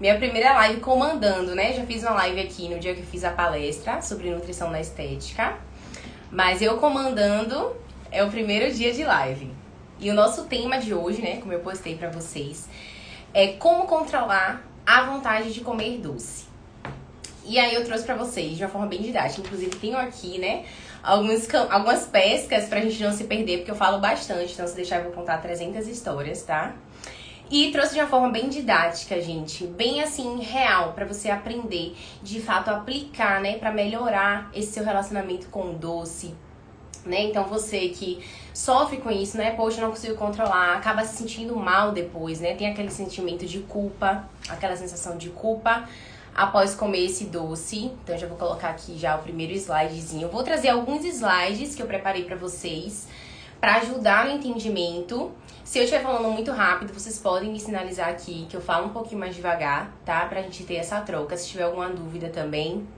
Minha primeira live comandando, né? Já fiz uma live aqui no dia que eu fiz a palestra sobre nutrição na estética. Mas eu comandando é o primeiro dia de live. E o nosso tema de hoje, né, como eu postei pra vocês, é como controlar a vontade de comer doce. E aí eu trouxe pra vocês de uma forma bem didática. Inclusive tenho aqui, né, algumas pescas pra gente não se perder, porque eu falo bastante. Então se deixar eu vou contar 300 histórias, tá? E trouxe de uma forma bem didática, gente, bem assim, real, pra você aprender, de fato, aplicar, né, pra melhorar esse seu relacionamento com o doce, né? Então você que sofre com isso, né, poxa, não consigo controlar, acaba se sentindo mal depois, né, tem aquele sentimento de culpa, aquela sensação de culpa após comer esse doce. Então eu já vou colocar aqui já o primeiro slidezinho. Eu vou trazer alguns slides que eu preparei pra vocês, pra ajudar no entendimento. Se eu estiver falando muito rápido, vocês podem me sinalizar aqui, que eu falo um pouquinho mais devagar, tá? Pra gente ter essa troca. Se tiver alguma dúvida também,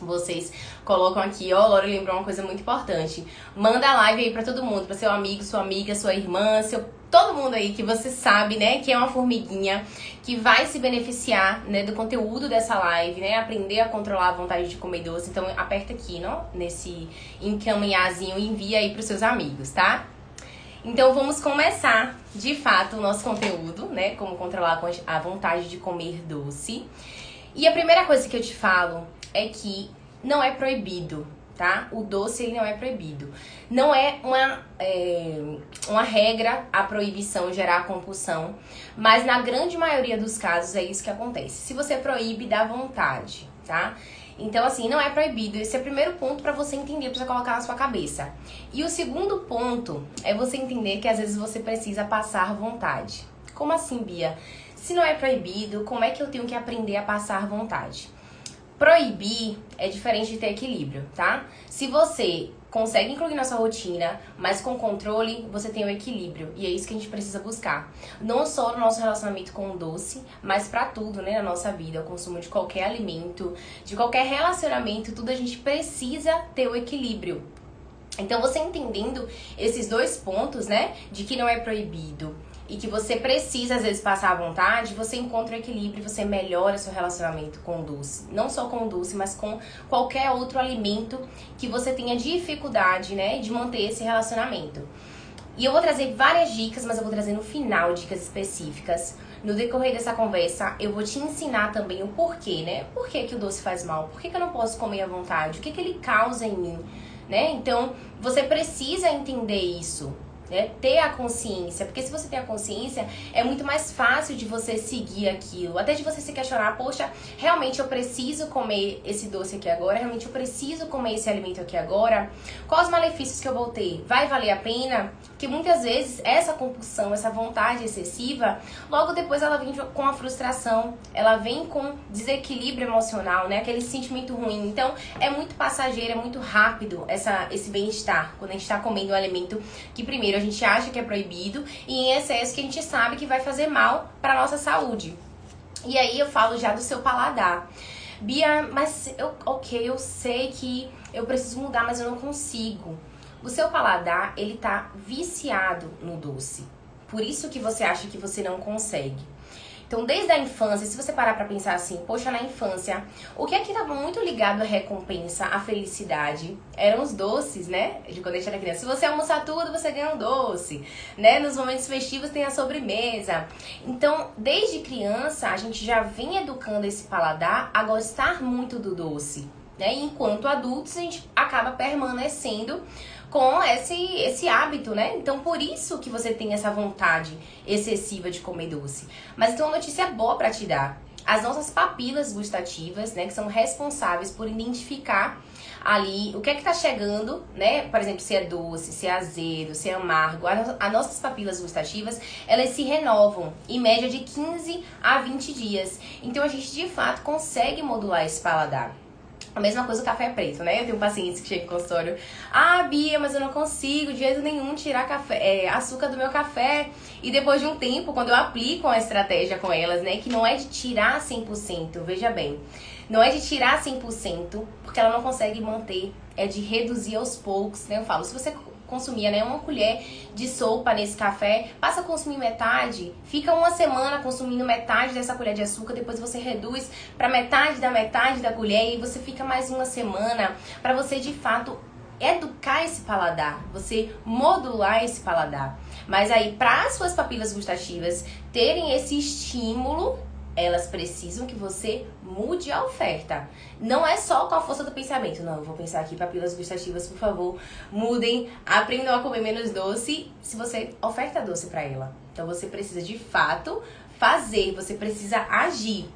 vocês colocam aqui. Ó, Laura lembrou uma coisa muito importante. Manda a live aí pra todo mundo, pra seu amigo, sua amiga, sua irmã, todo mundo aí que você sabe, né, que é uma formiguinha, que vai se beneficiar, né, do conteúdo dessa live, né, aprender a controlar a vontade de comer doce. Então aperta aqui, não? Nesse encaminharzinho e envia aí pros seus amigos, tá? Então vamos começar, de fato, o nosso conteúdo, né? Como controlar a vontade de comer doce. E a primeira coisa que eu te falo é que não é proibido, tá? O doce, ele não é proibido. Não é uma regra a proibição gerar compulsão, mas na grande maioria dos casos é isso que acontece. Se você proíbe, dá vontade, tá? Então, assim, não é proibido. Esse é o primeiro ponto pra você entender, pra você colocar na sua cabeça. E o segundo ponto é você entender que às vezes você precisa passar vontade. Como assim, Bia? Se não é proibido, como é que eu tenho que aprender a passar vontade? Proibir é diferente de ter equilíbrio, tá? Se você consegue incluir na sua rotina, mas com controle, você tem o equilíbrio. E é isso que a gente precisa buscar. Não só no nosso relacionamento com o doce, mas pra tudo, né, na nossa vida. O consumo de qualquer alimento, de qualquer relacionamento, tudo a gente precisa ter o equilíbrio. Então, você entendendo esses dois pontos, né, de que não é proibido e que você precisa, às vezes, passar à vontade, você encontra o equilíbrio e você melhora seu relacionamento com o doce. Não só com o doce, mas com qualquer outro alimento que você tenha dificuldade, né, de manter esse relacionamento. E eu vou trazer várias dicas, mas eu vou trazer no final dicas específicas. No decorrer dessa conversa, eu vou te ensinar também o porquê, né? Por que que o doce faz mal? Por que que eu não posso comer à vontade? O que que ele causa em mim, né? Então, você precisa entender isso, né? Ter a consciência, porque se você tem a consciência, é muito mais fácil de você seguir aquilo, até de você se questionar, poxa, realmente eu preciso comer esse doce aqui agora, realmente eu preciso comer esse alimento aqui agora, quais os malefícios que eu vou ter? Vai valer a pena? Porque muitas vezes essa compulsão, essa vontade excessiva, logo depois ela vem com a frustração, ela vem com desequilíbrio emocional, né? Aquele sentimento ruim. Então é muito passageiro, é muito rápido esse bem-estar, quando a gente está comendo um alimento que primeiro a gente acha que é proibido e em excesso que a gente sabe que vai fazer mal para nossa saúde. E aí eu falo já do seu paladar. Bia, mas eu sei que eu preciso mudar, mas eu não consigo. O seu paladar, ele tá viciado no doce. Por isso que você acha que você não consegue. Então, desde a infância, se você parar pra pensar assim, poxa, na infância, o que é que estava muito ligado à recompensa, à felicidade? Eram os doces, né? De quando a gente era criança. Se você almoçar tudo, você ganha um doce, né? Nos momentos festivos tem a sobremesa. Então, desde criança, a gente já vem educando esse paladar a gostar muito do doce, né? E enquanto adultos, a gente acaba permanecendo com esse hábito, né? Então, por isso que você tem essa vontade excessiva de comer doce. Mas então, uma notícia boa pra te dar. As nossas papilas gustativas, né, que são responsáveis por identificar ali o que é que tá chegando, né? Por exemplo, se é doce, se é azedo, se é amargo. As nossas papilas gustativas, elas se renovam em média de 15 a 20 dias. Então, a gente, de fato, consegue modular esse paladar. A mesma coisa o café preto, né? Eu tenho pacientes que chegam no consultório. Ah, Bia, mas eu não consigo de jeito nenhum tirar açúcar do meu café. E depois de um tempo, quando eu aplico uma estratégia com elas, né? Que não é de tirar 100%, veja bem. Não é de tirar 100%, porque ela não consegue manter. É de reduzir aos poucos, né? Eu falo, se você consumia, né, uma colher de sopa nesse café, passa a consumir metade, fica uma semana consumindo metade dessa colher de açúcar, depois você reduz para metade da colher e você fica mais uma semana para você de fato educar esse paladar, você modular esse paladar. Mas aí, para as suas papilas gustativas terem esse estímulo, elas precisam que você mude a oferta. Não é só com a força do pensamento. Não, eu vou pensar aqui, papilas gustativas, por favor, mudem, aprendam a comer menos doce, se você oferta doce para ela. Então, você precisa, de fato, fazer, você precisa agir.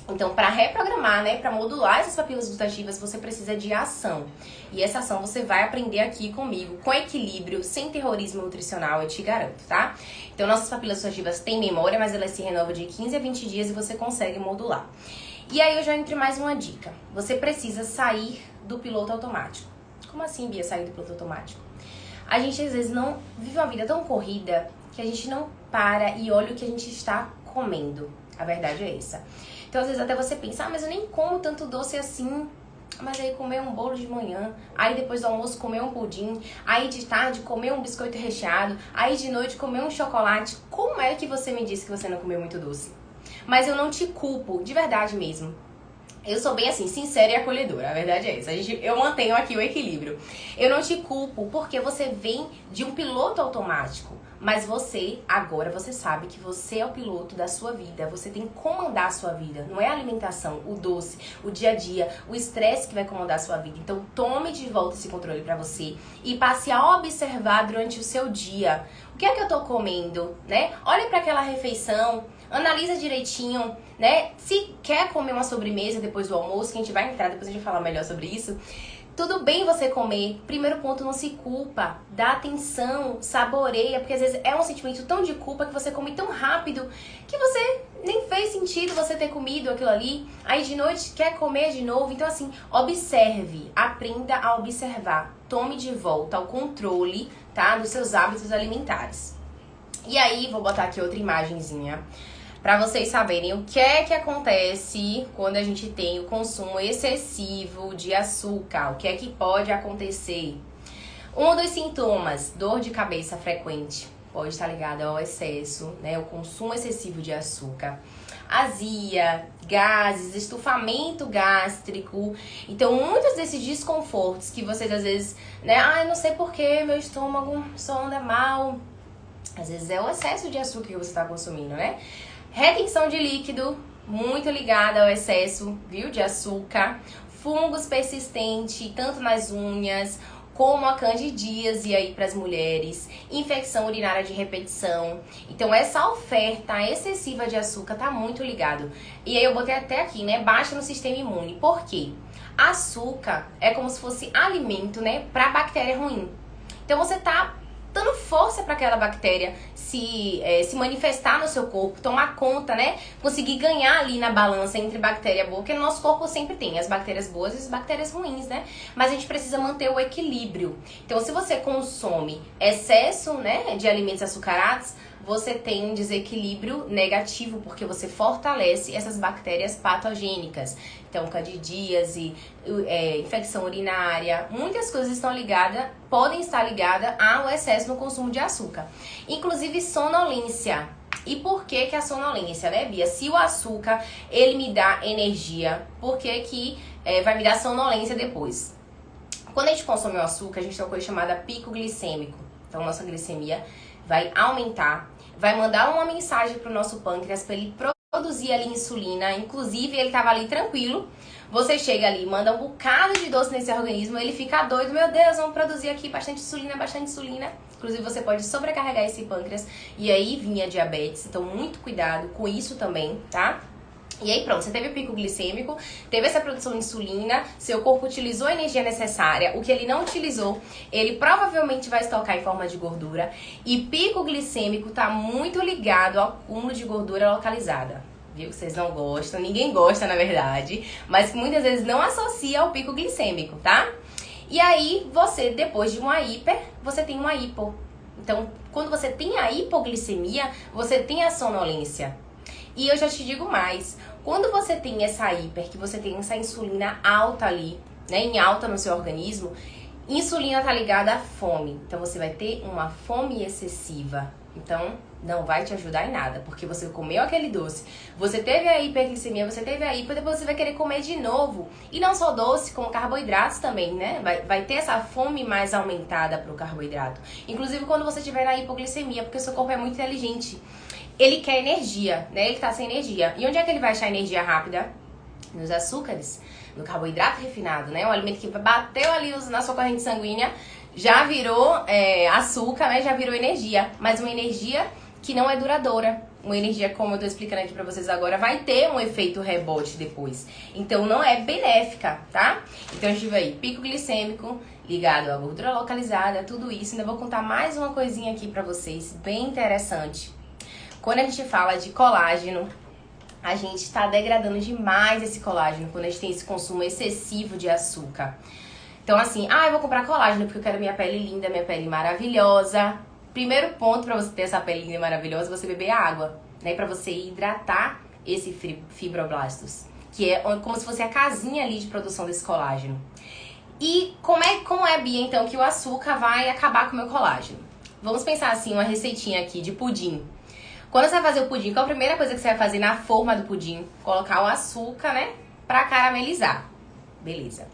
Então, para reprogramar, né, para modular essas papilas gustativas, você precisa de ação. E essa ação você vai aprender aqui comigo, com equilíbrio, sem terrorismo nutricional, eu te garanto, tá? Então, nossas papilas gustativas têm memória, mas elas se renovam de 15 a 20 dias e você consegue modular. E aí, eu já entro em mais uma dica. Você precisa sair do piloto automático. Como assim, Bia, sair do piloto automático? A gente, às vezes, não vive uma vida tão corrida que a gente não para e olha o que a gente está comendo. A verdade é essa. Então, às vezes, até você pensa, mas eu nem como tanto doce assim. Mas aí comer um bolo de manhã, aí depois do almoço comer um pudim, aí de tarde comer um biscoito recheado, aí de noite comer um chocolate. Como é que você me disse que você não comeu muito doce? Mas eu não te culpo, de verdade mesmo. Eu sou bem assim, sincera e acolhedora, a verdade é essa. Eu mantenho aqui o equilíbrio. Eu não te culpo porque você vem de um piloto automático. Mas agora você sabe que você é o piloto da sua vida. Você tem que comandar a sua vida. Não é a alimentação, o doce, o dia a dia, o estresse que vai comandar a sua vida. Então tome de volta esse controle pra você e passe a observar durante o seu dia. O que é que eu tô comendo, né? Olhe pra aquela refeição, analisa direitinho, né? Se quer comer uma sobremesa depois do almoço, que a gente vai entrar, depois a gente vai falar melhor sobre isso. Tudo bem você comer. Primeiro ponto, não se culpa. Dá atenção, saboreia, porque às vezes é um sentimento tão de culpa que você come tão rápido que você nem fez sentido você ter comido aquilo ali. Aí de noite quer comer de novo. Então assim, observe, aprenda a observar. Tome de volta o controle, tá, dos seus hábitos alimentares. E aí, vou botar aqui outra imagenzinha para vocês saberem o que é que acontece quando a gente tem o consumo excessivo de açúcar. O que é que pode acontecer? Um dos sintomas, dor de cabeça frequente, pode estar ligado ao excesso, né? O consumo excessivo de açúcar. Azia, gases, estufamento gástrico. Então, muitos desses desconfortos que vocês às vezes, né? Ai, não sei porquê, meu estômago só anda mal. Às vezes é o excesso de açúcar que você está consumindo, né? Retenção de líquido, muito ligada ao excesso, viu, de açúcar. Fungos persistentes, tanto nas unhas como a candidíase aí para as mulheres. Infecção urinária de repetição. Então, essa oferta excessiva de açúcar tá muito ligado. E aí eu botei até aqui, né? Baixa no sistema imune. Por quê? Açúcar é como se fosse alimento, né? Para bactéria ruim. Então, você tá dando força para aquela bactéria se manifestar no seu corpo, tomar conta, né? Conseguir ganhar ali na balança entre bactéria boa, porque no nosso corpo sempre tem as bactérias boas e as bactérias ruins, né? Mas a gente precisa manter o equilíbrio. Então, se você consome excesso, né, de alimentos açucarados, você tem um desequilíbrio negativo, porque você fortalece essas bactérias patogênicas. Então, candidíase, infecção urinária, muitas coisas estão ligadas, podem estar ligadas ao excesso no consumo de açúcar. Inclusive, sonolência. E por que que a sonolência, né, Bia? Se o açúcar, ele me dá energia, por que que vai me dar sonolência depois? Quando a gente consome o açúcar, a gente tem uma coisa chamada pico glicêmico. Então, nossa glicemia vai aumentar, vai mandar uma mensagem para o nosso pâncreas para ele produzir ali insulina. Inclusive, ele estava ali tranquilo. Você chega ali, manda um bocado de doce nesse organismo, ele fica doido. Meu Deus, vamos produzir aqui bastante insulina, bastante insulina. Inclusive, você pode sobrecarregar esse pâncreas e aí vinha diabetes. Então, muito cuidado com isso também, tá? E aí pronto, você teve o pico glicêmico, teve essa produção de insulina, seu corpo utilizou a energia necessária, o que ele não utilizou, ele provavelmente vai estocar em forma de gordura. E pico glicêmico tá muito ligado ao acúmulo de gordura localizada. Viu que vocês não gostam, ninguém gosta na verdade, mas que muitas vezes não associa ao pico glicêmico, tá? E aí você, depois de uma hiper, você tem uma hipo. Então, quando você tem a hipoglicemia, você tem a sonolência. E eu já te digo mais, quando você tem essa hiper, que você tem essa insulina alta ali, né, em alta no seu organismo, Insulina tá ligada à fome, então você vai ter uma fome excessiva. Então, não vai te ajudar em nada, porque você comeu aquele doce, você teve a hiperglicemia, você teve a hipo, depois você vai querer comer de novo. E não só doce, como carboidratos também, né? Vai ter essa fome mais aumentada pro carboidrato. Inclusive quando você tiver na hipoglicemia, porque o seu corpo é muito inteligente. Ele quer energia, né? Ele tá sem energia. E onde é que ele vai achar energia rápida? Nos açúcares, no carboidrato refinado, né? Um alimento que bateu ali na sua corrente sanguínea, já virou açúcar, né? Já virou energia, mas uma energia que não é duradoura. Uma energia, como eu tô explicando aqui pra vocês agora, vai ter um efeito rebote depois. Então não é benéfica, tá? Então a gente vai aí, pico glicêmico ligado à gordura localizada, tudo isso. Ainda vou contar mais uma coisinha aqui pra vocês, bem interessante. Quando a gente fala de colágeno, a gente está degradando demais esse colágeno quando a gente tem esse consumo excessivo de açúcar. Então assim, eu vou comprar colágeno porque eu quero minha pele linda, minha pele maravilhosa. Primeiro ponto para você ter essa pele linda e maravilhosa é você beber água, né? Para você hidratar esse fibroblastos, que é como se fosse a casinha ali de produção desse colágeno. E como é, Bia, então, que o açúcar vai acabar com o meu colágeno? Vamos pensar assim, uma receitinha aqui de pudim. Quando você vai fazer o pudim, qual a primeira coisa que você vai fazer na forma do pudim? Colocar o açúcar, né? Pra caramelizar. Beleza.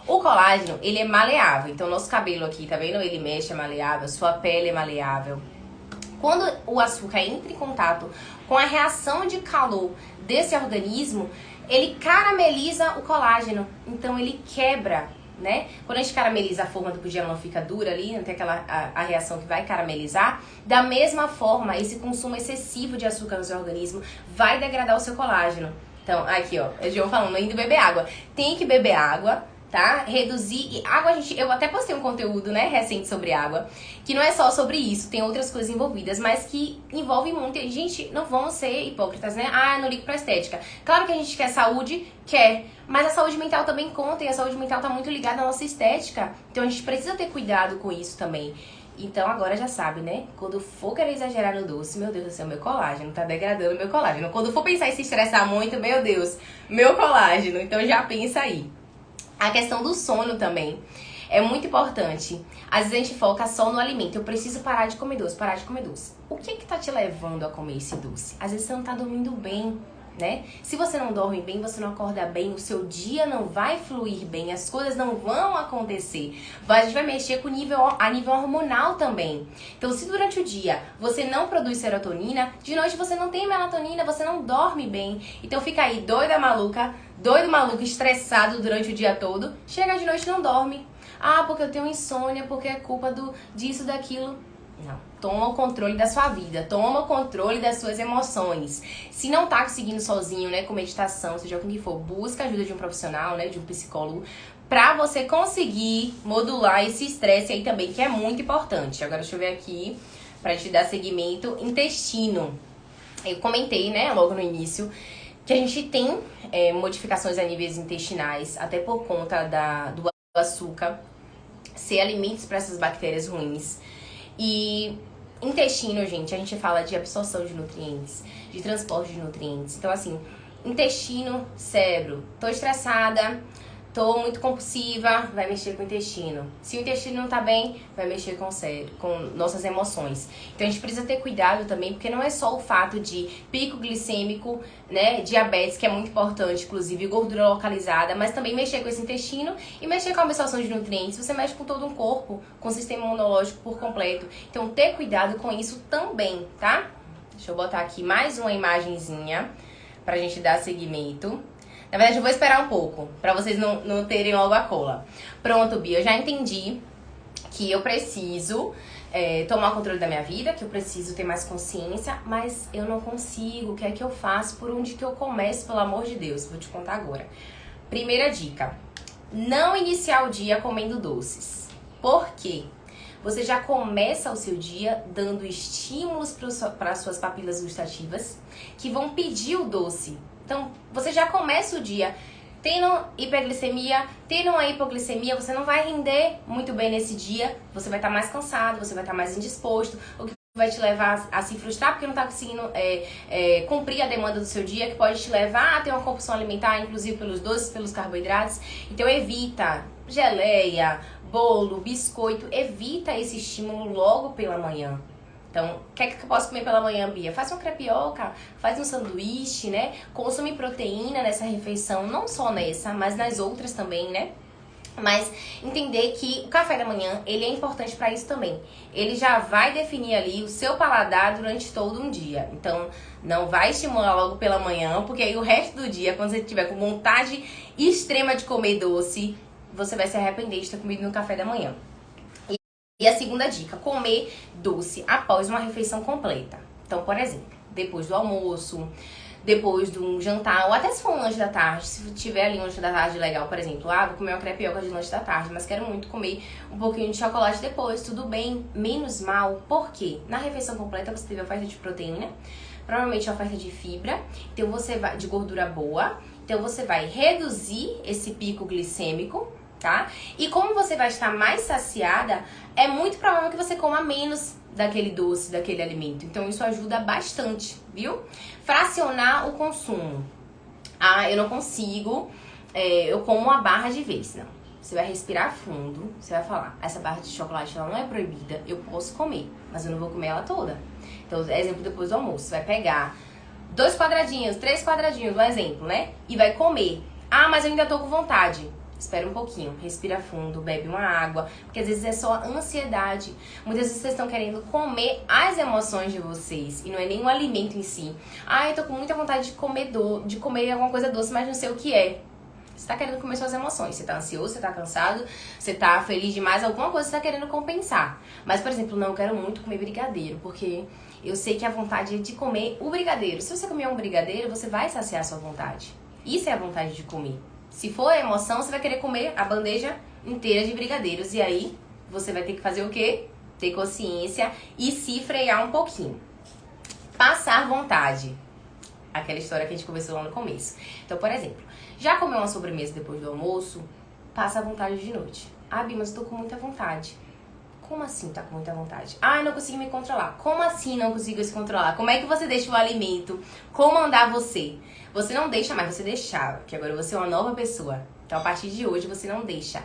O colágeno, ele é maleável. Então, nosso cabelo aqui, tá vendo? Ele mexe, é maleável. Sua pele é maleável. Quando o açúcar entra em contato com a reação de calor desse organismo, ele carameliza o colágeno. Então, ele quebra, né? Quando a gente carameliza a forma do pudim, ela não fica dura ali, não tem aquela a reação que vai caramelizar. Da mesma forma, esse consumo excessivo de açúcar no seu organismo vai degradar o seu colágeno. Então, aqui ó, o João falando, indo beber água. Tem que beber água, tá? Reduzir. E água, eu até postei um conteúdo, né, recente sobre água, que não é só sobre isso, tem outras coisas envolvidas, mas que envolve muito. E, gente, não vamos ser hipócritas, né? Não ligo pra estética. Claro que a gente quer saúde, quer. Mas a saúde mental também conta, e a saúde mental tá muito ligada à nossa estética. Então a gente precisa ter cuidado com isso também. Então agora já sabe, né? Quando for querer exagerar no doce, meu Deus do céu, meu colágeno tá degradando meu colágeno. Quando for pensar em se estressar muito, meu Deus, meu colágeno. Então já pensa aí. A questão do sono também é muito importante. Às vezes a gente foca só no alimento. Eu preciso parar de comer doce, parar de comer doce. O que tá te levando a comer esse doce? Às vezes você não tá dormindo bem, né? Se você não dorme bem, você não acorda bem, o seu dia não vai fluir bem, as coisas não vão acontecer. A gente vai mexer com a nível hormonal também. Então, se durante o dia você não produz serotonina, de noite você não tem melatonina, você não dorme bem. Então fica aí doido maluco, estressado durante o dia todo, chega de noite e não dorme. Porque eu tenho insônia, porque é culpa disso, daquilo. Não. Toma o controle da sua vida, toma o controle das suas emoções. Se não tá conseguindo sozinho, né, com meditação, seja o que for, busca a ajuda de um profissional, né, de um psicólogo, pra você conseguir modular esse estresse aí também, que é muito importante. Agora deixa eu ver aqui, pra te dar seguimento, intestino. Eu comentei, né, logo no início, que a gente tem modificações a níveis intestinais, até por conta do açúcar, ser alimentos para essas bactérias ruins. E intestino, gente, a gente fala de absorção de nutrientes, de transporte de nutrientes. Então, assim, intestino, cérebro. Tô estressada, tô muito compulsiva, vai mexer com o intestino. Se o intestino não tá bem, vai mexer com o cérebro, com nossas emoções. Então, a gente precisa ter cuidado também, porque não é só o fato de pico glicêmico, né, diabetes, que é muito importante, inclusive gordura localizada, mas também mexer com esse intestino e mexer com a absorção de nutrientes. Você mexe com todo um corpo, com o sistema imunológico por completo. Então, ter cuidado com isso também, tá? Deixa eu botar aqui mais uma imagenzinha pra gente dar seguimento. Na verdade, eu vou esperar um pouco, pra vocês não terem logo a cola. Pronto, Bia, eu já entendi que eu preciso tomar o controle da minha vida, que eu preciso ter mais consciência, mas eu não consigo. O que é que eu faço? Por onde que eu começo, pelo amor de Deus? Vou te contar agora. Primeira dica, não iniciar o dia comendo doces. Por quê? Você já começa o seu dia dando estímulos para as suas papilas gustativas, que vão pedir o doce. Então, você já começa o dia tendo hiperglicemia, tendo uma hipoglicemia, você não vai render muito bem nesse dia, você vai estar mais cansado, você vai estar mais indisposto, o que vai te levar a se frustrar porque não está conseguindo cumprir a demanda do seu dia, que pode te levar a ter uma compulsão alimentar, inclusive pelos doces, pelos carboidratos. Então evita geleia, bolo, biscoito, evita esse estímulo logo pela manhã. Então, o que é que eu posso comer pela manhã, Bia? Faz uma crepioca, faz um sanduíche, né? Consome proteína nessa refeição, não só nessa, mas nas outras também, né? Mas entender que o café da manhã, ele é importante para isso também. Ele já vai definir ali o seu paladar durante todo um dia. Então, não vai estimular logo pela manhã, porque aí o resto do dia, quando você tiver com vontade extrema de comer doce, você vai se arrepender de ter comido no café da manhã. E a segunda dica, comer doce após uma refeição completa. Então, por exemplo, depois do almoço, depois de um jantar, ou até se for um lanche da tarde, se tiver ali um lanche da tarde legal, por exemplo, vou comer uma crepioca de lanche da tarde, mas quero muito comer um pouquinho de chocolate depois, tudo bem, menos mal, por quê? Na refeição completa você teve a oferta de proteína, provavelmente a oferta de fibra, então você vai, de gordura boa, então você vai reduzir esse pico glicêmico, tá? E como você vai estar mais saciada, é muito provável que você coma menos daquele doce, daquele alimento. Então isso ajuda bastante, viu? Fracionar o consumo. Eu não consigo, eu como uma barra de vez, não. Você vai respirar fundo, você vai falar, essa barra de chocolate ela não é proibida, eu posso comer, mas eu não vou comer ela toda. Então, exemplo, depois do almoço, você vai pegar 2 quadradinhos, 3 quadradinhos, um exemplo, né? E vai comer. Mas eu ainda tô com vontade. Espera um pouquinho, respira fundo, bebe uma água, porque às vezes é só ansiedade. Muitas vezes vocês estão querendo comer as emoções de vocês e não é nem o alimento em si. Eu tô com muita vontade de comer alguma coisa doce, mas não sei o que é. Você tá querendo comer suas emoções, você tá ansioso, você tá cansado, você tá feliz demais, alguma coisa você tá querendo compensar. Mas, por exemplo, não, eu quero muito comer brigadeiro, porque eu sei que a vontade é de comer o brigadeiro. Se você comer um brigadeiro, você vai saciar a sua vontade. Isso é a vontade de comer. Se for a emoção, você vai querer comer a bandeja inteira de brigadeiros. E aí, você vai ter que fazer o quê? Ter consciência e se frear um pouquinho. Passar vontade. Aquela história que a gente conversou lá no começo. Então, por exemplo, já comeu uma sobremesa depois do almoço? Passa a vontade de noite. Bia, mas eu tô com muita vontade. Como assim tá com muita vontade? Eu não consigo me controlar. Como assim não consigo se controlar? Como é que você deixa o alimento comandar você? Você não deixa mais, você deixava, que agora você é uma nova pessoa. Então, a partir de hoje, você não deixa.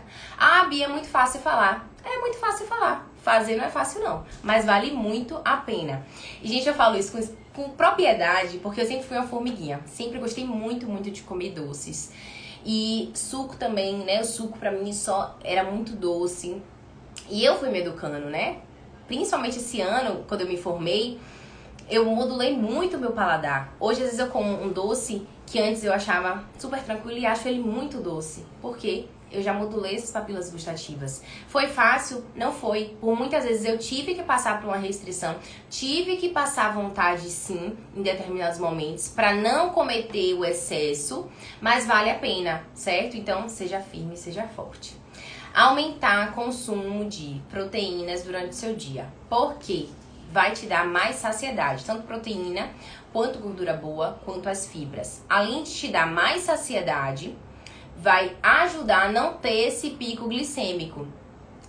Bia, é muito fácil falar. É muito fácil falar. Fazer não é fácil, não. Mas vale muito a pena. E, gente, eu falo isso com propriedade, porque eu sempre fui uma formiguinha. Sempre gostei muito, muito de comer doces. E suco também, né? O suco, pra mim, só era muito doce. E eu fui me educando, né? Principalmente esse ano, quando eu me formei, eu modulei muito o meu paladar. Hoje, às vezes, eu como um doce que antes eu achava super tranquilo e acho ele muito doce. Por quê? Eu já modulei essas papilas gustativas. Foi fácil? Não foi. Por muitas vezes eu tive que passar por uma restrição, tive que passar vontade sim, em determinados momentos, para não cometer o excesso, mas vale a pena, certo? Então, seja firme, seja forte. Aumentar consumo de proteínas durante o seu dia. Por quê? Vai te dar mais saciedade, tanto proteína, quanto gordura boa, quanto as fibras. Além de te dar mais saciedade, vai ajudar a não ter esse pico glicêmico.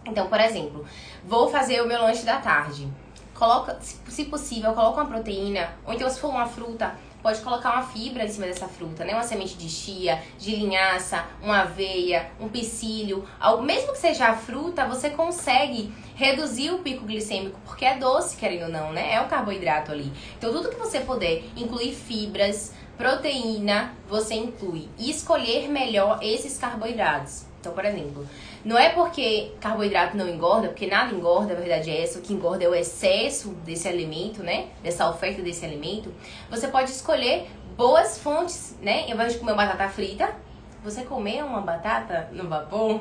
Então, por exemplo, vou fazer o meu lanche da tarde. Coloca, se possível, coloca uma proteína, ou então se for uma fruta, pode colocar uma fibra em cima dessa fruta, né? Uma semente de chia, de linhaça, uma aveia, um psyllium. Mesmo que seja a fruta, você consegue reduzir o pico glicêmico, porque é doce, querendo ou não, né? É o carboidrato ali. Então, tudo que você puder incluir fibras, proteína, você inclui. E escolher melhor esses carboidratos. Então, por exemplo, não é porque carboidrato não engorda, porque nada engorda, a verdade é essa. O que engorda é o excesso desse alimento, né? Dessa oferta desse alimento. Você pode escolher boas fontes, né? Ao invés de comer uma batata frita, você comer uma batata no vapor.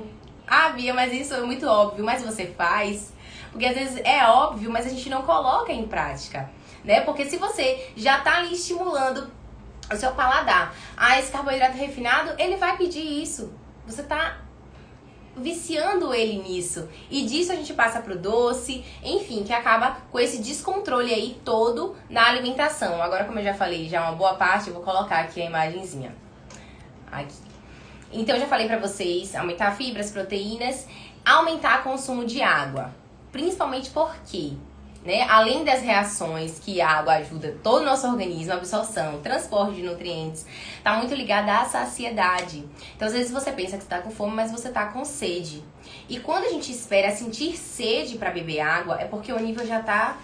Bia, mas isso é muito óbvio. Mas você faz. Porque às vezes é óbvio, mas a gente não coloca em prática, né? Porque se você já tá ali estimulando o seu paladar, esse carboidrato refinado, ele vai pedir isso. Você tá viciando ele nisso. E disso a gente passa pro doce, enfim, que acaba com esse descontrole aí todo na alimentação. Agora, como eu já falei, já uma boa parte, eu vou colocar aqui a imagenzinha. Aqui. Então, eu já falei pra vocês, aumentar fibras, proteínas, aumentar o consumo de água. Principalmente porque né? Além das reações que a água ajuda todo o nosso organismo, a absorção, transporte de nutrientes, tá muito ligada à saciedade. Então, às vezes você pensa que você tá com fome, mas você tá com sede. E quando a gente espera sentir sede para beber água, é porque o nível já tá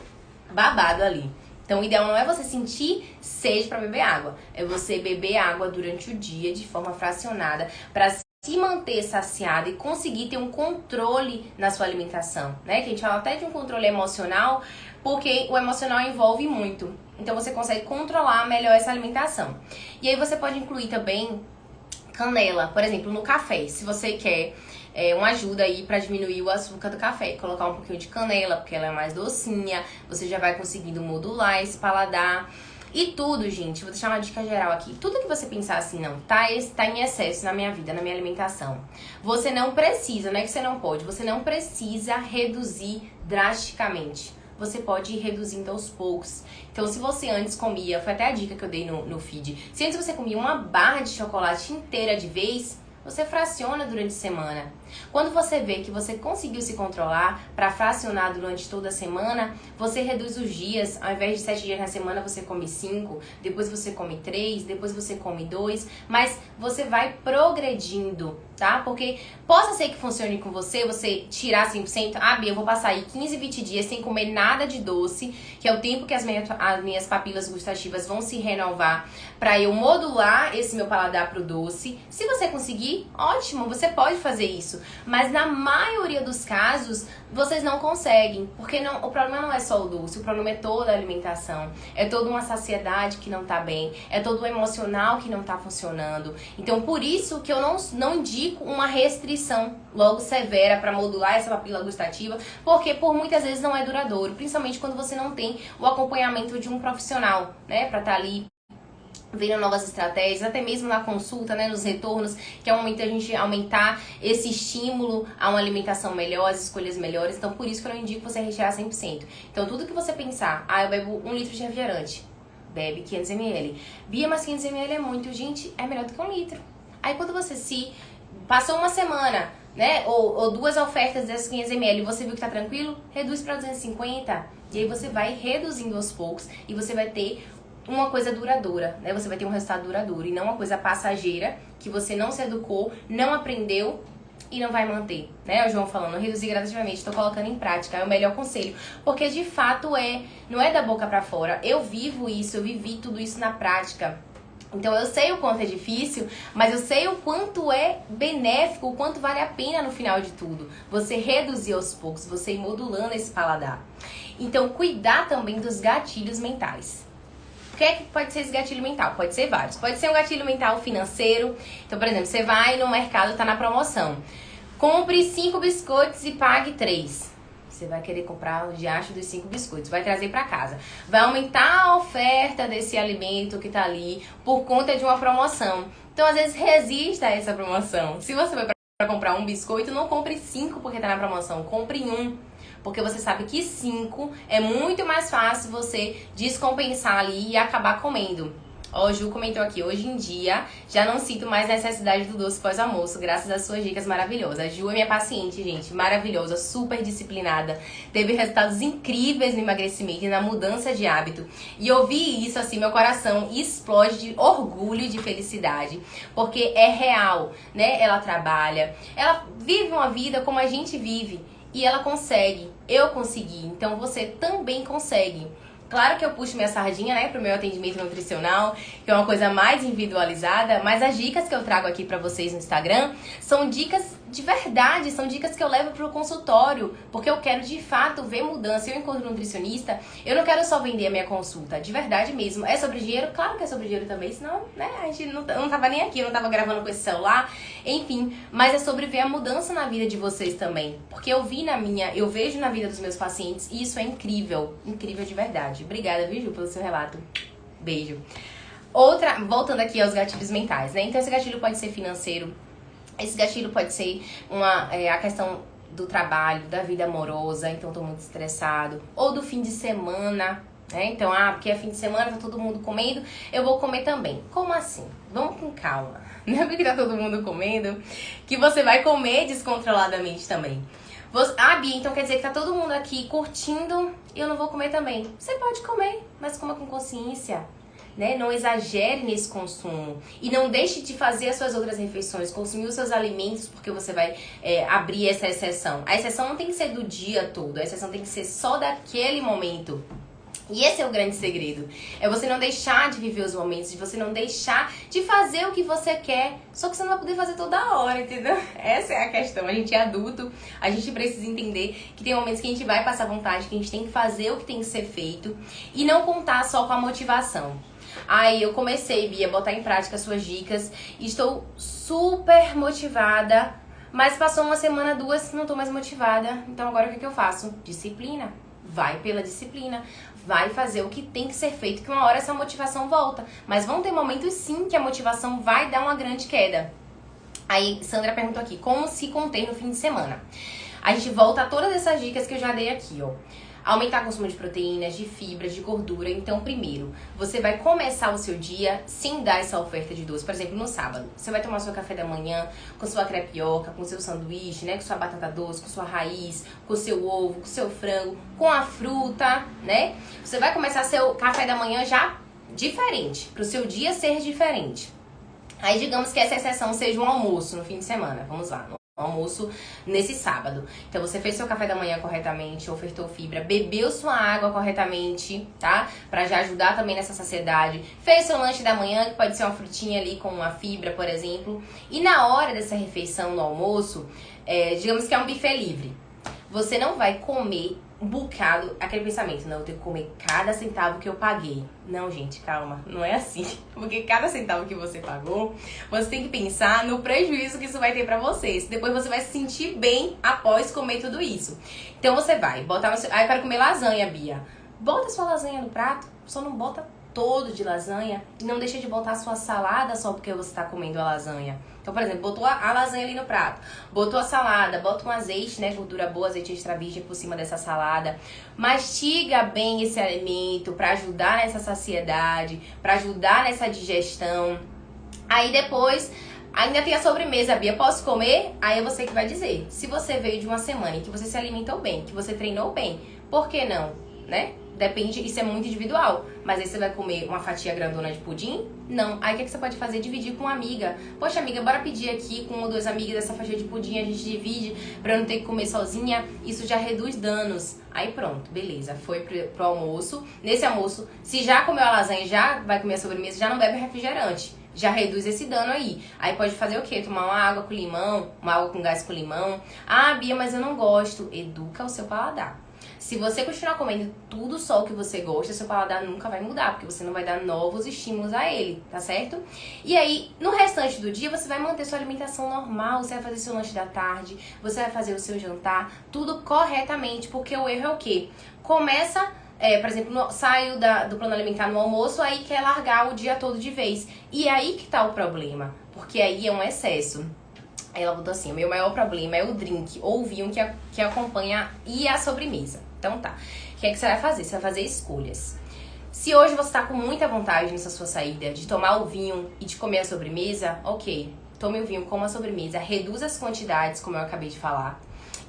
babado ali. Então, o ideal não é você sentir sede para beber água, é você beber água durante o dia de forma fracionada para se manter saciado e conseguir ter um controle na sua alimentação, né? Que a gente fala até de um controle emocional, porque o emocional envolve muito. Então você consegue controlar melhor essa alimentação. E aí você pode incluir também canela, por exemplo, no café. Se você quer uma ajuda aí pra diminuir o açúcar do café, colocar um pouquinho de canela, porque ela é mais docinha, você já vai conseguindo modular esse paladar. E tudo, gente, vou deixar uma dica geral aqui. Tudo que você pensar assim, não, tá em excesso na minha vida, na minha alimentação. Você não precisa, não é que você não pode, você não precisa reduzir drasticamente. Você pode ir reduzindo aos poucos. Então, se você antes comia, foi até a dica que eu dei no feed. Se antes você comia uma barra de chocolate inteira de vez, você fraciona durante a semana. Quando você vê que você conseguiu se controlar para fracionar durante toda a semana, você reduz os dias. Ao invés de 7 dias na semana, você come 5, depois você come 3, depois você come 2, mas você vai progredindo, tá? Porque possa ser que funcione com você tirar 100%, Bia, eu vou passar aí 15, 20 dias sem comer nada de doce, que é o tempo que as minhas papilas gustativas vão se renovar para eu modular esse meu paladar pro doce. Se você conseguir, ótimo, você pode fazer isso. Mas na maioria dos casos, vocês não conseguem. Porque o problema não é só o doce, o problema é toda a alimentação. É toda uma saciedade que não tá bem, é todo o emocional que não tá funcionando. Então, por isso que eu não indico uma restrição logo severa para modular essa papila gustativa, porque por muitas vezes não é duradouro, principalmente quando você não tem o acompanhamento de um profissional, né, para estar ali vendo novas estratégias, até mesmo na consulta, né, nos retornos, que é o momento de a gente aumentar esse estímulo a uma alimentação melhor, as escolhas melhores. Então, por isso que eu não indico você retirar 100%. Então, tudo que você pensar, eu bebo 1 litro de refrigerante, bebe 500 ml. Bia, mas 500 ml é muito. Gente, é melhor do que 1 litro. Aí, quando você passou uma semana, né, ou 2 ofertas dessas 500 ml e você viu que tá tranquilo, reduz para 250. E aí você vai reduzindo aos poucos e você vai ter uma coisa duradoura, né? Você vai ter um resultado duradouro e não uma coisa passageira que você não se educou, não aprendeu e não vai manter, né? O João falando, reduzir gradativamente, tô colocando em prática, é o melhor conselho, porque de fato não é da boca pra fora. Eu vivo isso, eu vivi tudo isso na prática. Então eu sei o quanto é difícil, mas eu sei o quanto é benéfico, o quanto vale a pena no final de tudo. Você reduzir aos poucos, você ir modulando esse paladar. Então cuidar também dos gatilhos mentais. O que é que pode ser esse gatilho mental? Pode ser vários. Pode ser um gatilho mental financeiro. Então, por exemplo, você vai no mercado, tá na promoção. Compre 5 biscoitos e pague 3. Você vai querer comprar o diacho dos 5 biscoitos. Vai trazer pra casa. Vai aumentar a oferta desse alimento que tá ali por conta de uma promoção. Então, às vezes, resista a essa promoção. Se você vai pra comprar um biscoito, não compre 5 porque tá na promoção. Compre 1. Porque você sabe que 5 é muito mais fácil você descompensar ali e acabar comendo. Ó, o Ju comentou aqui, hoje em dia já não sinto mais necessidade do doce pós-almoço, graças às suas dicas maravilhosas. A Ju é minha paciente, gente, maravilhosa, super disciplinada. Teve resultados incríveis no emagrecimento e na mudança de hábito. E ouvir isso, assim, meu coração explode de orgulho e de felicidade. Porque é real, né? Ela trabalha, ela vive uma vida como a gente vive. E ela consegue, eu consegui, então você também consegue. Claro que eu puxo minha sardinha, né, pro meu atendimento nutricional, que é uma coisa mais individualizada, mas as dicas que eu trago aqui pra vocês no Instagram são dicas de verdade, são dicas que eu levo pro consultório, porque eu quero de fato ver mudança. Eu encontro um nutricionista, eu não quero só vender a minha consulta, de verdade mesmo. É sobre dinheiro? Claro que é sobre dinheiro também, senão, né, a gente não tava nem aqui, eu não tava gravando com esse celular, enfim, mas é sobre ver a mudança na vida de vocês também, porque eu vejo na vida dos meus pacientes e isso é incrível, incrível de verdade. Obrigada, viu, Ju, pelo seu relato. Beijo. Voltando aqui aos gatilhos mentais, né? Então esse gatilho pode ser financeiro, esse gatilho pode ser a questão do trabalho, da vida amorosa, então tô muito estressado, ou do fim de semana, né? Então, porque é fim de semana, tá todo mundo comendo, eu vou comer também. Como assim? Vamos com calma. Não é porque tá todo mundo comendo que você vai comer descontroladamente também. Bia, então quer dizer que tá todo mundo aqui curtindo e eu não vou comer também. Você pode comer, mas coma com consciência. Né? Não exagere nesse consumo. E não deixe de fazer as suas outras refeições, consumir os seus alimentos, porque você vai abrir essa exceção. A exceção não tem que ser do dia todo, a exceção tem que ser só daquele momento. E esse é o grande segredo. É você não deixar de viver os momentos, de você não deixar de fazer o que você quer. Só que você não vai poder fazer toda hora, entendeu? Essa é a questão. A gente é adulto, a gente precisa entender que tem momentos que a gente vai passar vontade, que a gente tem que fazer o que tem que ser feito e não contar só com a motivação. Aí eu comecei, Bia, a botar em prática as suas dicas e estou super motivada, mas passou uma semana, duas, não tô mais motivada. Então agora o que eu faço? Disciplina. Vai pela disciplina, vai fazer o que tem que ser feito, que uma hora essa motivação volta. Mas vão ter momentos sim que a motivação vai dar uma grande queda. Aí Sandra perguntou aqui, como se conter no fim de semana? A gente volta a todas essas dicas que eu já dei aqui, ó. Aumentar o consumo de proteínas, de fibras, de gordura. Então, primeiro, você vai começar o seu dia sem dar essa oferta de doce. Por exemplo, no sábado, você vai tomar seu café da manhã com sua crepioca, com seu sanduíche, né? Com sua batata doce, com sua raiz, com seu ovo, com seu frango, com a fruta, né? Você vai começar seu café da manhã já diferente, para o seu dia ser diferente. Aí, digamos que essa exceção seja um almoço no fim de semana. Vamos lá, almoço nesse sábado. Então você fez seu café da manhã corretamente, ofertou fibra, bebeu sua água corretamente, tá? Pra já ajudar também nessa saciedade. Fez seu lanche da manhã, que pode ser uma frutinha ali com uma fibra, por exemplo. E na hora dessa refeição no almoço, digamos que é um buffet livre. Você não vai comer um bocado, aquele pensamento, não, eu tenho que comer cada centavo que eu paguei. Não, gente, calma, não é assim. Porque cada centavo que você pagou, você tem que pensar no prejuízo que isso vai ter pra você. Depois você vai se sentir bem após comer tudo isso. Então você vai botar no seu... Ah, eu quero comer lasanha, Bia. Bota sua lasanha no prato, só não bota todo de lasanha e não deixa de botar a sua salada só porque você tá comendo a lasanha. Então, por exemplo, botou a lasanha ali no prato, botou a salada, bota um azeite, né, gordura boa, azeite extra virgem por cima dessa salada. Mastiga bem esse alimento para ajudar nessa saciedade, para ajudar nessa digestão. Aí depois, ainda tem a sobremesa, Bia, posso comer? Aí é você que vai dizer. Se você veio de uma semana em que você se alimentou bem, que você treinou bem, por que não, né? Depende, isso é muito individual. Mas aí você vai comer uma fatia grandona de pudim? Não. Aí o que você pode fazer? Dividir com uma amiga. Poxa, amiga, bora pedir aqui com uma ou duas amigas dessa fatia de pudim, a gente divide pra eu não ter que comer sozinha. Isso já reduz danos. Aí pronto, beleza. Foi pro almoço. Nesse almoço, se já comeu a lasanha, já vai comer a sobremesa, já não bebe refrigerante. Já reduz esse dano aí. Aí pode fazer o quê? Tomar uma água com limão, uma água com gás com limão. Ah, Bia, mas eu não gosto. Educa o seu paladar. Se você continuar comendo tudo só o que você gosta, seu paladar nunca vai mudar, porque você não vai dar novos estímulos a ele, tá certo? E aí, no restante do dia, você vai manter sua alimentação normal, você vai fazer seu lanche da tarde, você vai fazer o seu jantar, tudo corretamente, porque o erro é o quê? Começa, por exemplo, saiu do plano alimentar no almoço, aí quer largar o dia todo de vez. E aí que tá o problema, porque aí é um excesso. Aí ela botou assim, o meu maior problema é o drink ou o vinho que acompanha e a sobremesa. Então tá, o que é que você vai fazer? Você vai fazer escolhas. Se hoje você tá com muita vontade nessa sua saída de tomar o vinho e de comer a sobremesa, ok, tome o vinho, coma a sobremesa, reduza as quantidades, como eu acabei de falar.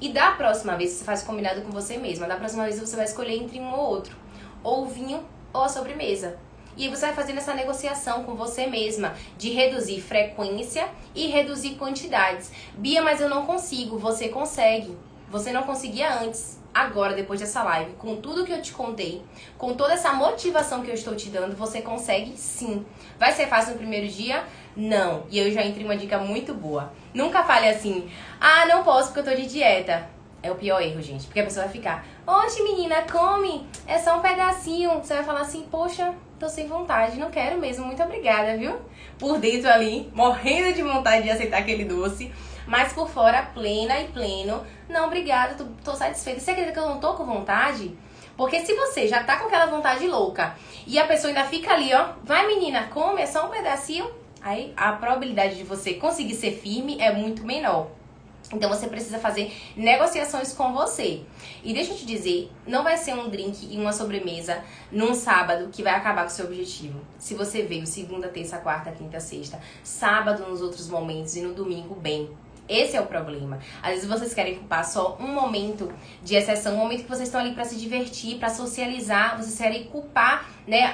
E da próxima vez você faz combinado com você mesma, da próxima vez você vai escolher entre um ou outro, ou o vinho ou a sobremesa. E aí você vai fazendo essa negociação com você mesma de reduzir frequência e reduzir quantidades. Bia, mas eu não consigo. Você consegue. Você não conseguia antes. Agora, depois dessa live, com tudo que eu te contei, com toda essa motivação que eu estou te dando, você consegue sim. Vai ser fácil no primeiro dia? Não. E eu já entrei uma dica muito boa. Nunca fale assim, ah, não posso porque eu tô de dieta. É o pior erro, gente. Porque a pessoa vai ficar, oxe, menina, come, é só um pedacinho. Você vai falar assim, poxa, tô sem vontade, não quero mesmo, muito obrigada, viu? Por dentro ali, morrendo de vontade de aceitar aquele doce, mas por fora, plena e pleno, não, obrigada, tô satisfeita. Você acredita que eu não tô com vontade? Porque se você já tá com aquela vontade louca e a pessoa ainda fica ali, ó, vai menina, come, é só um pedacinho, aí a probabilidade de você conseguir ser firme é muito menor. Então você precisa fazer negociações com você. E deixa eu te dizer, não vai ser um drink e uma sobremesa num sábado que vai acabar com o seu objetivo. Se você veio segunda, terça, quarta, quinta, sexta, sábado nos outros momentos e no domingo bem, Esse é o problema. Às vezes vocês querem culpar só um momento de exceção, um momento que vocês estão ali pra se divertir, pra socializar, vocês querem culpar, né,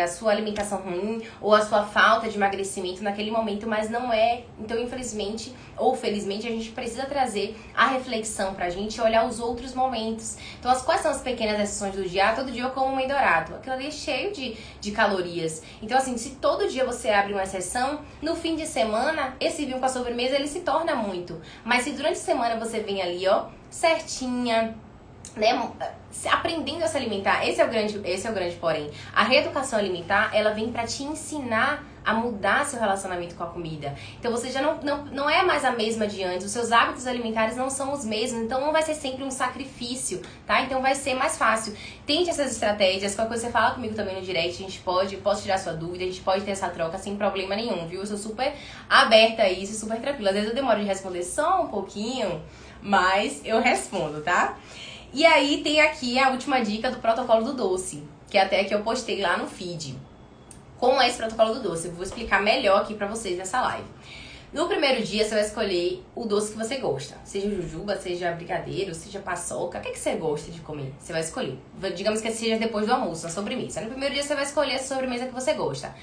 a sua alimentação ruim ou a sua falta de emagrecimento naquele momento, mas não é. Então, infelizmente ou felizmente, a gente precisa trazer a reflexão pra gente e olhar os outros momentos. Então, quais são as pequenas exceções do dia? Todo dia eu como um whey dourado. Aquilo ali é cheio de calorias. Então, assim, se todo dia você abre uma exceção, no fim de semana, esse vinho com a sobremesa, ele se torna muito. Mas se durante a semana você vem ali, ó, certinha, né, aprendendo a se alimentar, esse é o grande porém. A reeducação alimentar, ela vem pra te ensinar a mudar seu relacionamento com a comida. Então você já não é mais a mesma de antes, os seus hábitos alimentares não são os mesmos, então não vai ser sempre um sacrifício, tá? Então vai ser mais fácil. Tente essas estratégias, qualquer coisa você fala comigo também no direct, a gente posso tirar sua dúvida, a gente pode ter essa troca sem problema nenhum, viu? Eu sou super aberta a isso, super tranquila. Às vezes eu demoro de responder só um pouquinho, mas eu respondo, tá? E aí tem aqui a última dica do protocolo do doce, que até que eu postei lá no feed. Como é esse protocolo do doce? Eu vou explicar melhor aqui pra vocês nessa live. No primeiro dia, você vai escolher o doce que você gosta. Seja jujuba, seja brigadeiro, seja paçoca. O que você gosta de comer? Você vai escolher. Digamos que seja depois do almoço, na sobremesa. No primeiro dia, você vai escolher a sobremesa que você gosta.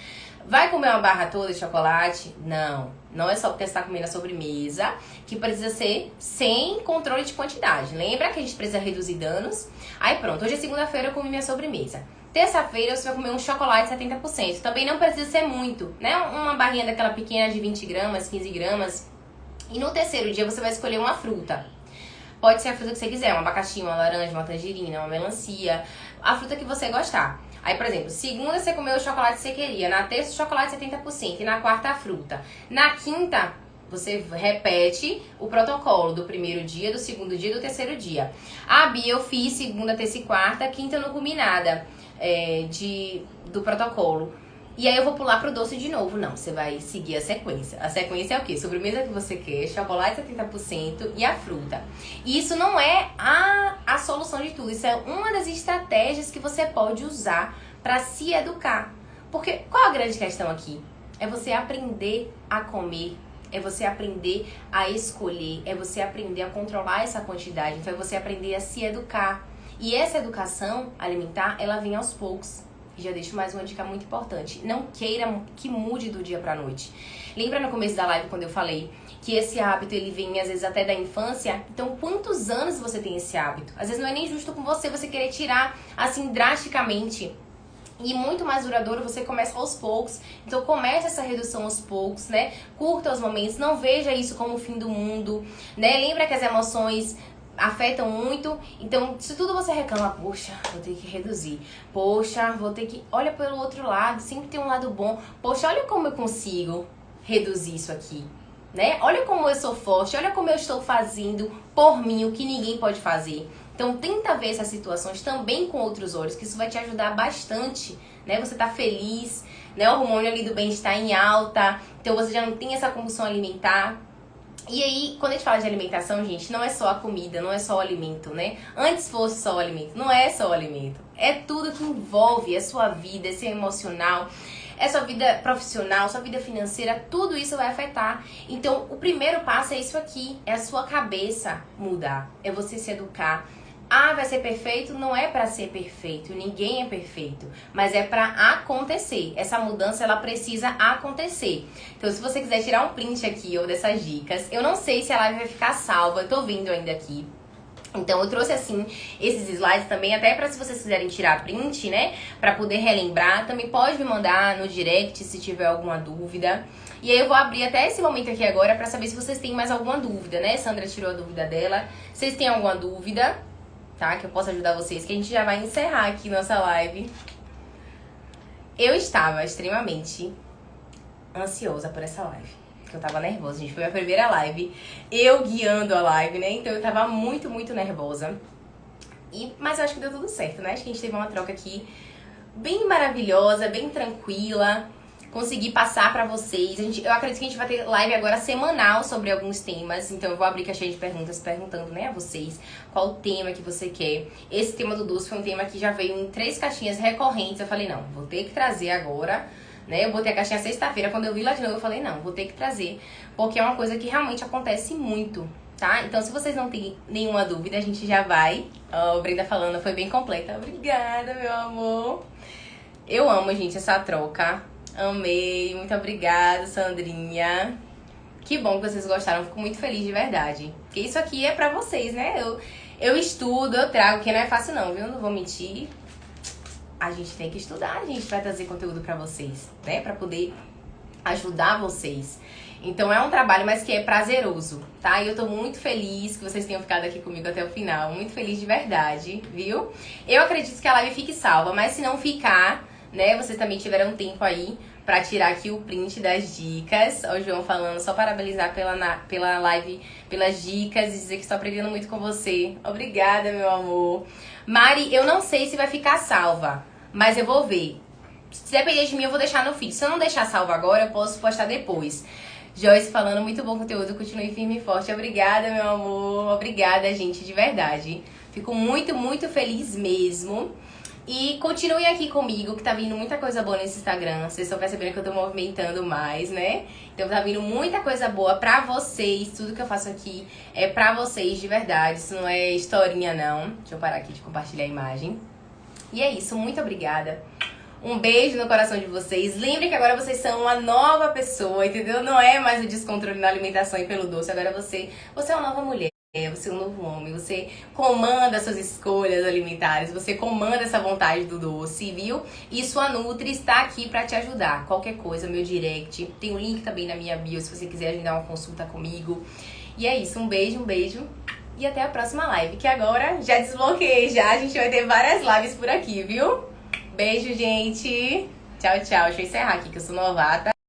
Vai comer uma barra toda de chocolate? Não. Não é só porque você tá comendo a sobremesa que precisa ser sem controle de quantidade. Lembra que a gente precisa reduzir danos? Aí pronto, hoje é segunda-feira, eu comi minha sobremesa. Terça-feira você vai comer um chocolate 70%. Também não precisa ser muito, né? Uma barrinha daquela pequena de 20 gramas, 15 gramas. E no terceiro dia você vai escolher uma fruta. Pode ser a fruta que você quiser, um abacaxi, uma laranja, uma tangerina, uma melancia. A fruta que você gostar. Aí, por exemplo, segunda você comeu o chocolate que você queria. Na terça o chocolate 70%. E na quarta a fruta. Na quinta você repete o protocolo do primeiro dia, do segundo dia e do terceiro dia. Ah, Bia, eu fiz segunda, terça e quarta. Quinta eu não comi nada. Do protocolo. E aí eu vou pular pro doce de novo. Não, você vai seguir a sequência. A sequência é o quê? Sobremesa que você quer, chocolate 70% e a fruta. E isso não é a solução de tudo. Isso é uma das estratégias que você pode usar para se educar. Porque qual a grande questão aqui? É você aprender a comer. É você aprender a escolher. É você aprender a controlar essa quantidade. Então é você aprender a se educar. E essa educação alimentar, ela vem aos poucos. E já deixo mais uma dica muito importante. Não queira que mude do dia pra noite. Lembra no começo da live quando eu falei que esse hábito, ele vem às vezes até da infância? Então, quantos anos você tem esse hábito? Às vezes não é nem justo com você querer tirar assim drasticamente. E muito mais duradouro, você começa aos poucos. Então começa essa redução aos poucos, né? Curta os momentos, não veja isso como o fim do mundo, né? Lembra que as emoções afetam muito, então se tudo você reclama, poxa, vou ter que reduzir, poxa, vou ter que, olha pelo outro lado, sempre tem um lado bom, poxa, olha como eu consigo reduzir isso aqui, né? Olha como eu sou forte, olha como eu estou fazendo por mim o que ninguém pode fazer. Então tenta ver essas situações também com outros olhos, que isso vai te ajudar bastante, né? Você tá feliz, né? O hormônio ali do bem-estar em alta, então você já não tem essa compulsão alimentar. E aí, quando a gente fala de alimentação, gente, não é só a comida, não é só o alimento, né? Antes fosse só o alimento, não é só o alimento. É tudo que envolve a sua vida, é seu emocional, é sua vida profissional, sua vida financeira, tudo isso vai afetar. Então, o primeiro passo é isso aqui, é a sua cabeça mudar, é você se educar. Ah, vai ser perfeito? Não é pra ser perfeito, ninguém é perfeito, mas é pra acontecer. Essa mudança, ela precisa acontecer. Então, se você quiser tirar um print aqui ou dessas dicas, eu não sei se a live vai ficar salva, eu tô vendo ainda aqui. Então, eu trouxe, assim, esses slides também, até pra se vocês quiserem tirar print, né, pra poder relembrar. Também pode me mandar no direct se tiver alguma dúvida. E aí eu vou abrir até esse momento aqui agora pra saber se vocês têm mais alguma dúvida, né? Sandra tirou a dúvida dela. Vocês têm alguma dúvida? Tá? Que eu possa ajudar vocês, que a gente já vai encerrar aqui nossa live. Eu estava extremamente ansiosa por essa live, porque eu tava nervosa, gente. Foi a minha primeira live, eu guiando a live, né? Então eu tava muito, muito nervosa. Mas eu acho que deu tudo certo, né? Acho que a gente teve uma troca aqui bem maravilhosa, bem tranquila. Consegui passar pra vocês. Eu acredito que a gente vai ter live agora semanal sobre alguns temas. Então eu vou abrir caixinha de perguntas perguntando, né, a vocês qual o tema que você quer. Esse tema do doce foi um tema que já veio em 3 caixinhas recorrentes. Eu falei, não, vou ter que trazer agora, né? Eu botei a caixinha sexta-feira, quando eu vi lá de novo eu falei, não, vou ter que trazer, porque é uma coisa que realmente acontece muito, tá? Então, se vocês não têm nenhuma dúvida, a gente já vai. Ó, o Brenda falando, foi bem completa. Obrigada, meu amor. Eu amo, gente, essa troca. Amei. Muito obrigada, Sandrinha. Que bom que vocês gostaram. Fico muito feliz de verdade. Porque isso aqui é pra vocês, né? Eu estudo, eu trago, que não é fácil não, viu? Não vou mentir. A gente tem que estudar, gente, pra trazer conteúdo pra vocês, né? Pra poder ajudar vocês. Então é um trabalho, mas que é prazeroso, tá? E eu tô muito feliz que vocês tenham ficado aqui comigo até o final. Muito feliz de verdade, viu? Eu acredito que a live fique salva, mas se não ficar, né? Vocês também tiveram tempo aí pra tirar aqui o print das dicas. Ó, o João falando, só parabenizar pela live, pelas dicas e dizer que estou aprendendo muito com você. Obrigada, meu amor. Mari, eu não sei se vai ficar salva, mas eu vou ver. Se depender de mim, eu vou deixar no feed. Se eu não deixar salvo agora, eu posso postar depois. Joyce falando, muito bom conteúdo, continue firme e forte. Obrigada, meu amor. Obrigada, gente, de verdade. Fico muito, muito feliz mesmo. E continuem aqui comigo, que tá vindo muita coisa boa nesse Instagram. Vocês estão percebendo que eu tô movimentando mais, né? Então tá vindo muita coisa boa pra vocês. Tudo que eu faço aqui é pra vocês, de verdade. Isso não é historinha, não. Deixa eu parar aqui de compartilhar a imagem. E é isso, muito obrigada. Um beijo no coração de vocês. Lembrem que agora vocês são uma nova pessoa, entendeu? Não é mais o descontrole na alimentação e pelo doce. Agora você é uma nova mulher, você é um novo homem. Você comanda suas escolhas alimentares, você comanda essa vontade do doce, viu? E sua Nutri está aqui pra te ajudar. Qualquer coisa, meu direct. Tem o link também na minha bio, se você quiser agendar uma consulta comigo. E é isso, um beijo. E até a próxima live, que agora já desbloqueei já. A gente vai ter várias lives por aqui, viu? Beijo, gente. Tchau, tchau. Deixa eu encerrar aqui, que eu sou novata.